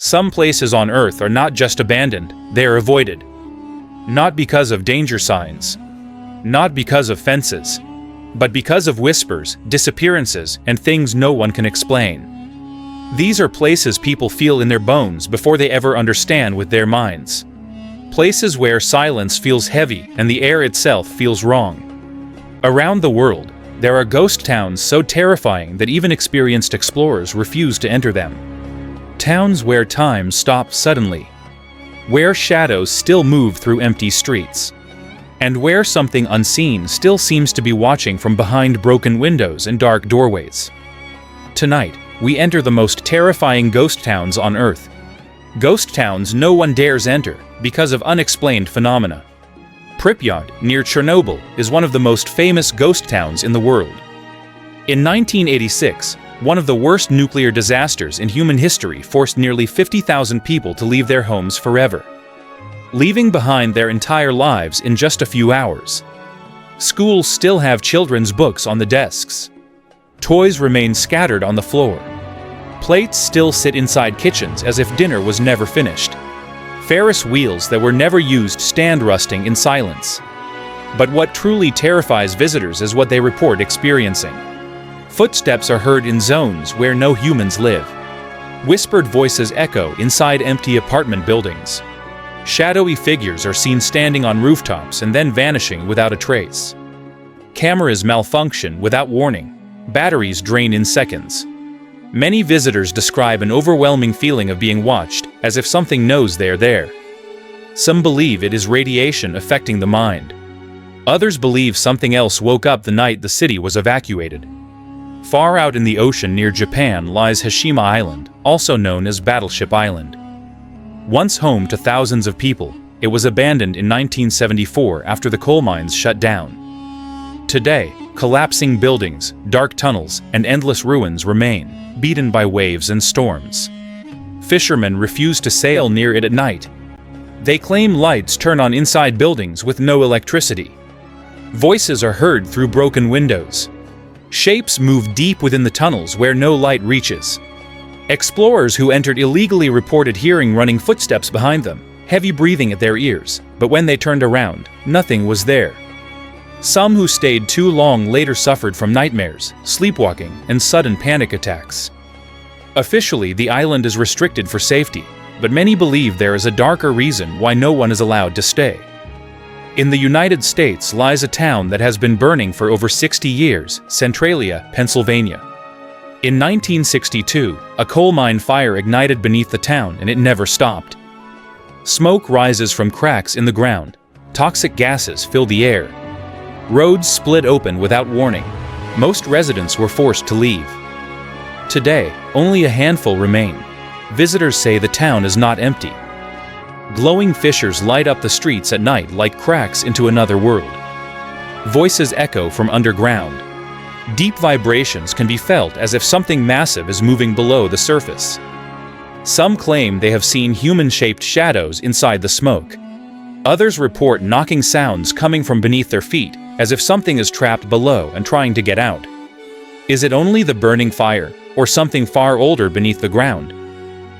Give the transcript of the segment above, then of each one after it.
Some places on Earth are not just abandoned, they are avoided. Not because of danger signs, not because of fences, but because of whispers, disappearances, and things no one can explain. These are places people feel in their bones before they ever understand with their minds. Places where silence feels heavy and the air itself feels wrong. Around the world, there are ghost towns so terrifying that even experienced explorers refuse to enter them. Towns where time stops suddenly, where shadows still move through empty streets, and where something unseen still seems to be watching from behind broken windows and dark doorways. Tonight, we enter the most terrifying ghost towns on Earth. Ghost towns no one dares enter because of unexplained phenomena. Pripyat, near Chernobyl, is one of the most famous ghost towns in the world. In 1986, one of the worst nuclear disasters in human history forced nearly 50,000 people to leave their homes forever, leaving behind their entire lives in just a few hours. Schools still have children's books on the desks. Toys remain scattered on the floor. Plates still sit inside kitchens as if dinner was never finished. Ferris wheels that were never used stand rusting in silence. But what truly terrifies visitors is what they report experiencing. Footsteps are heard in zones where no humans live. Whispered voices echo inside empty apartment buildings. Shadowy figures are seen standing on rooftops and then vanishing without a trace. Cameras malfunction without warning. Batteries drain in seconds. Many visitors describe an overwhelming feeling of being watched, as if something knows they're there. Some believe it is radiation affecting the mind. Others believe something else woke up the night the city was evacuated. Far out in the ocean near Japan lies Hashima Island, also known as Battleship Island. Once home to thousands of people, it was abandoned in 1974 after the coal mines shut down. Today, collapsing buildings, dark tunnels, and endless ruins remain, beaten by waves and storms. Fishermen refuse to sail near it at night. They claim lights turn on inside buildings with no electricity. Voices are heard through broken windows. Shapes move deep within the tunnels where no light reaches. Explorers who entered illegally reported hearing running footsteps behind them, heavy breathing at their ears, but when they turned around, nothing was there. Some who stayed too long later suffered from nightmares, sleepwalking, and sudden panic attacks. Officially, the island is restricted for safety, but many believe there is a darker reason why no one is allowed to stay. In the United States lies a town that has been burning for over 60 years, Centralia, Pennsylvania. In 1962, a coal mine fire ignited beneath the town and it never stopped. Smoke rises from cracks in the ground. Toxic gases fill the air. Roads split open without warning. Most residents were forced to leave. Today, only a handful remain. Visitors say the town is not empty. Glowing fissures light up the streets at night like cracks into another world. Voices echo from underground. Deep vibrations can be felt as if something massive is moving below the surface. Some claim they have seen human-shaped shadows inside the smoke. Others report knocking sounds coming from beneath their feet, as if something is trapped below and trying to get out. Is it only the burning fire, or something far older beneath the ground?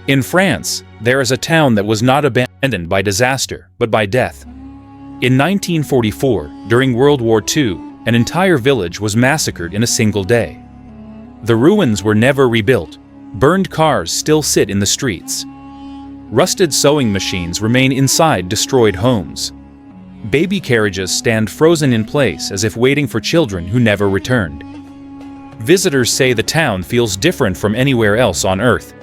In France, there is a town that was not abandoned by disaster, but by death. In 1944, during World War II, an entire village was massacred in a single day. The ruins were never rebuilt. Burned cars still sit in the streets. Rusted sewing machines remain inside destroyed homes. Baby carriages stand frozen in place as if waiting for children who never returned. Visitors say the town feels different from anywhere else on Earth.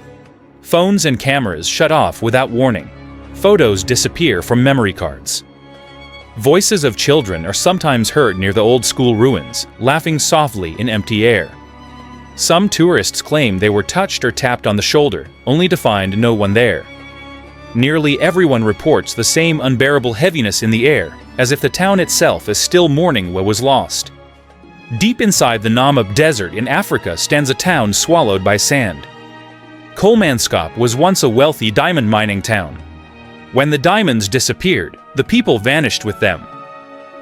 Phones and cameras shut off without warning. Photos disappear from memory cards. Voices of children are sometimes heard near the old-school ruins, laughing softly in empty air. Some tourists claim they were touched or tapped on the shoulder, only to find no one there. Nearly everyone reports the same unbearable heaviness in the air, as if the town itself is still mourning what was lost. Deep inside the Namib Desert in Africa stands a town swallowed by sand. Kolmanskop was once a wealthy diamond mining town. When the diamonds disappeared, the people vanished with them.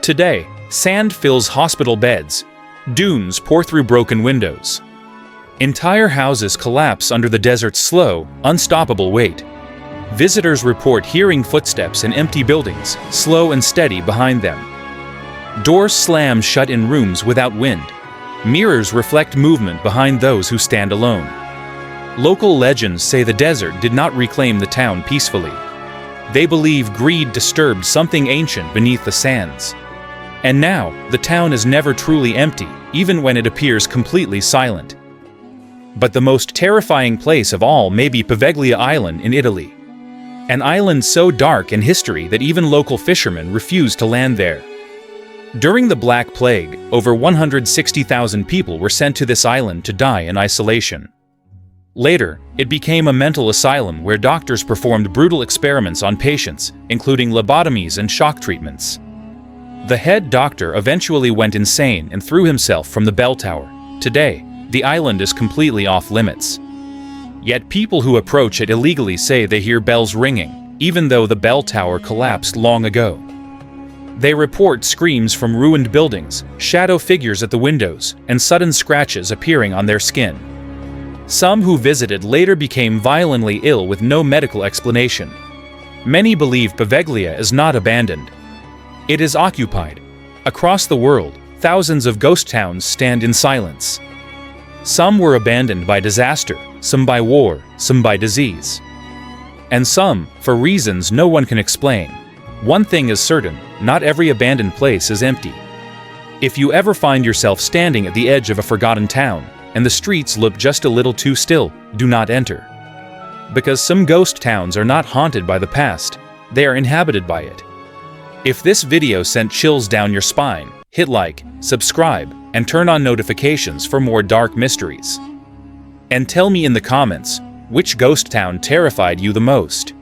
Today, sand fills hospital beds. Dunes pour through broken windows. Entire houses collapse under the desert's slow, unstoppable weight. Visitors report hearing footsteps in empty buildings, slow and steady behind them. Doors slam shut in rooms without wind. Mirrors reflect movement behind those who stand alone. Local legends say the desert did not reclaim the town peacefully. They believe greed disturbed something ancient beneath the sands. And now, the town is never truly empty, even when it appears completely silent. But the most terrifying place of all may be Poveglia Island in Italy. An island so dark in history that even local fishermen refuse to land there. During the Black Plague, over 160,000 people were sent to this island to die in isolation. Later, it became a mental asylum where doctors performed brutal experiments on patients, including lobotomies and shock treatments. The head doctor eventually went insane and threw himself from the bell tower. Today, the island is completely off limits. Yet people who approach it illegally say they hear bells ringing, even though the bell tower collapsed long ago. They report screams from ruined buildings, shadow figures at the windows, and sudden scratches appearing on their skin. Some who visited later became violently ill with no medical explanation. Many believe Poveglia is not abandoned. It is occupied. Across the world, thousands of ghost towns stand in silence. Some were abandoned by disaster, some by war, some by disease. And some, for reasons no one can explain. One thing is certain, not every abandoned place is empty. If you ever find yourself standing at the edge of a forgotten town, and the streets look just a little too still, do not enter. Because some ghost towns are not haunted by the past, they are inhabited by it. If this video sent chills down your spine, hit like, subscribe, and turn on notifications for more dark mysteries. And tell me in the comments, which ghost town terrified you the most?